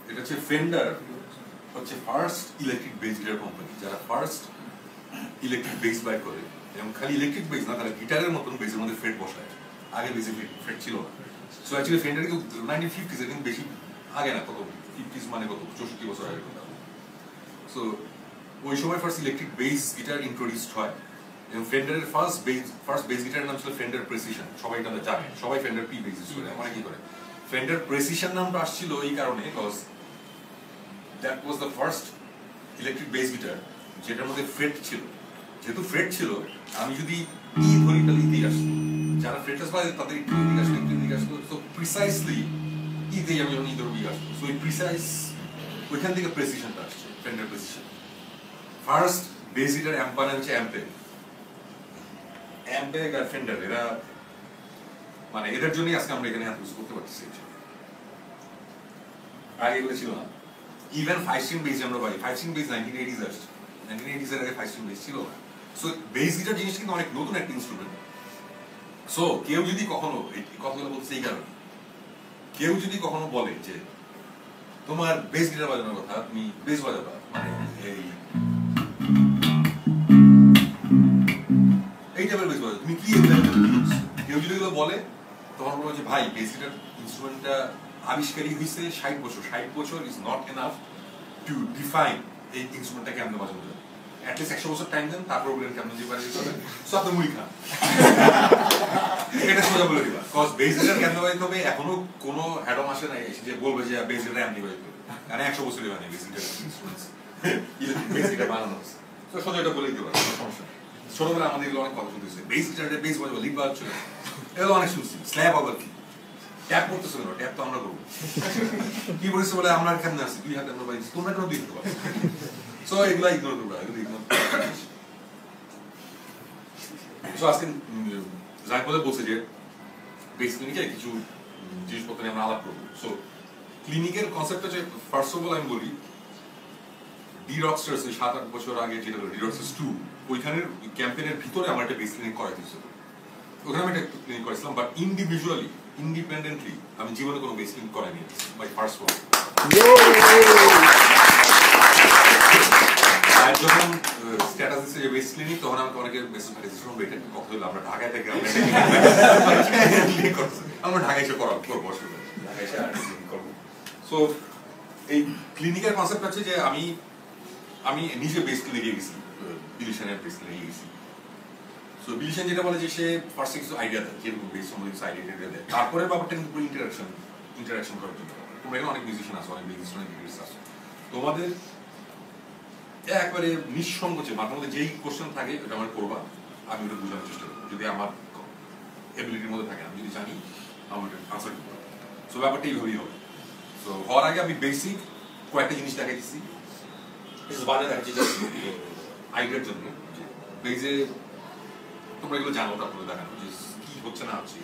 এটা হচ্ছে ফেন্ডার হচ্ছে first electric bass guitar company যারা ফার্স্ট ইলেকট্রিক বেস বাই করে, এবং খালি ইলেকট্রিক বেস না, তারা গিটারের মতন বেসের মধ্যে ফ্রেট বসায়। আগে বেসে ফ্রেট ছিল না। সো অ্যাকচুয়ালি ফেন্ডার কিন্তু 1950s কিন্তু বেশি আগে না, কত 50s মানে কত 64 বছর আগের কথা। সো ওই সময় first electric bass guitar introduced হয়, এবং ফেন্ডারের ফার্স্ট বেস গিটারের নাম ছিল ফেন্ডার প্রেসিশন। সবাই এটা জানে, সবাই ফেন্ডার পি বেস ইউজ করে, অনেকেই করে। ফেন্ডার প্রেসিশন নামটা আসছিল এই কারণে, because that was the first electric bass guitar যেটার মধ্যে ফ্রেট ছিল। যেহেতু ফ্রেট ছিল, আমি যদি ই ধরি তাহলে ইতেই আসতো। যারা ফ্রেটলেস বাজে তাদের একটু দিকে আসতো, একটু দিকে আসতো। সো প্রিসাইসলি ইতেই আমি যখন ই ধরবো ই আসতো। সো এই প্রিসাইস ওইখান থেকে প্রেসিশনটা আসছে, Fender precision. First bass guitar অ্যাম্পার হচ্ছে অ্যাম্পেগ আর ফেন্ডার, এরা মানে এদের জন্যই আজকে আমরা এখানে হাত ইউজ করতে পারতেছি। আগে এগুলো ছিল না। ইভেন 5 স্ট্রিং বেস আমরা পাই, 5 স্ট্রিং বেস 1980s আসছে। 1980s এর আগে 5 স্ট্রিং বেস ছিল না। সো বেস গিটার জিনিসটা কিন্তু অনেক নতুন একটা ইনস্ট্রুমেন্ট। সো কেউ যদি কখনো, এই কথাগুলো বলছে এই কারণে, কেউ যদি কখনো বলে যে তোমার বেস গিটার বাজানোর কথা, তুমি বেস বাজাবা, মানে এই টাইপের বেস বাজাও, তুমি কি কেউ যদি এগুলো বলে, তখন বলবো যে ভাই বেস গিটার ইনস্ট্রুমেন্টটা আবিষ্কারই হয়েছে 60 বছর। 60 বছর is not enough to define এই ইনস্ট্রুমেন্টটা কেমন বাজানো যায়। অ্যাটলিস্ট 100 বছর টাইম দেন, তারপর বলেন কেমন যে বাজাতে হবে। সো আপনি মুড়ি খান, এটা সোজা বলে দিবা। কজ বেস গিটার কেমন বাজাতে হবে এখনো কোনো হ্যাডম আসে নাই যে বলবে যে বেস গিটার এমনি বাজাতে হবে, কারণ 100 বছরই বানায় bass guitar instruments, bass guitar বানানো হচ্ছে। তো সোজা এটা বলে দিবা, কোনো সমস্যা নেই। ছোটবেলায় আমাদের এগুলো অনেক কথা শুনতেছে, বেস গিটারে বেস বাজাবো, লিড বাজাচ্ছ, এগুলো অনেক শুনছি। স্ল্যাব আবার কি, ট্যাপ করতেছে না, ট্যাপ তো আমরা করবো। কি বলেছে বলে আমরা কেমন আছি, 2 হাত আমরা পাইছি, তোমরা কেন 2 হাত পাচ্ছ? সো এগুলা ইগনোর করবা, এগুলো ইগনোর। সো আজকে যাই বলে বলছে যে বেস ক্লিনিকে কিছু জিনিসপত্র নিয়ে আমরা আলাপ করবো। সো ক্লিনিকের কনসেপ্ট হচ্ছে, ফার্স্ট অফ অল আমি বলি, ডি রকস্টার্স 7-8 বছর আগে যেটা ডি রকস্টার্স 2, ওইখানের ক্যাম্পেইনের ভিতরে আমার একটা বেস ক্লিনিক করা হয়েছিল। ওখানে আমি একটা ক্লিনিক করেছিলাম, বাট ইন্ডিভিজুয়ালি, ইন্ডিপেন্ডেন্টলি আমি জীবনে কোনো বেস ক্লিনিক করাইনি। My first one. আর যখন স্ট্যাটাস দিচ্ছে যে বেস ক্লিনিক, তখন আমাকে অনেকে মেসেজ পাঠিয়েছে, শুনুন এটা কথা হলো আমরা ঢাকায় থেকে আমরা ঢাকায় এসে করবো, ঢাকায় এসে করবো। সো এই ক্লিনিকের কনসেপ্ট হচ্ছে যে আমি নিজে বেস ক্লিনিকে গেছি, বিলিশনের বেস ক্লিনিকে গেছি। সো বিলিশন যেটা বলে যে সে ফার্স্ট কিছু আইডিয়া দেয়, যেরকম বেস সম্বন্ধে কিছু আইডিয়া দেয়, তারপরে ব্যাপারটা কিন্তু পুরো ইন্টারাকশন করার জন্য। তোমরা এখানে অনেক মিউজিশিয়ান আছো, অনেক মিউজিশিয়ান আছো, তোমাদের একবারে নিঃসংকোচে মাথার মধ্যে যেই কোশ্চেন থাকে ওটা আমার করবা, আমি ওটা বোঝানোর চেষ্টা করবো, যদি আমার এবিলিটির মধ্যে থাকে, আমি যদি জানি আমি ওটা আনসার করবো। সো ব্যাপারটা এইভাবেই হবে। সো হওয়ার আগে আমি বেসিক কয়েকটা জিনিস দেখাইছি, বাজারে দেখাচ্ছি আইডিয়ার জন্য, বেজে তোমরা এগুলো জানো, তারপরে দেখানো যে কি হচ্ছে না হচ্ছে।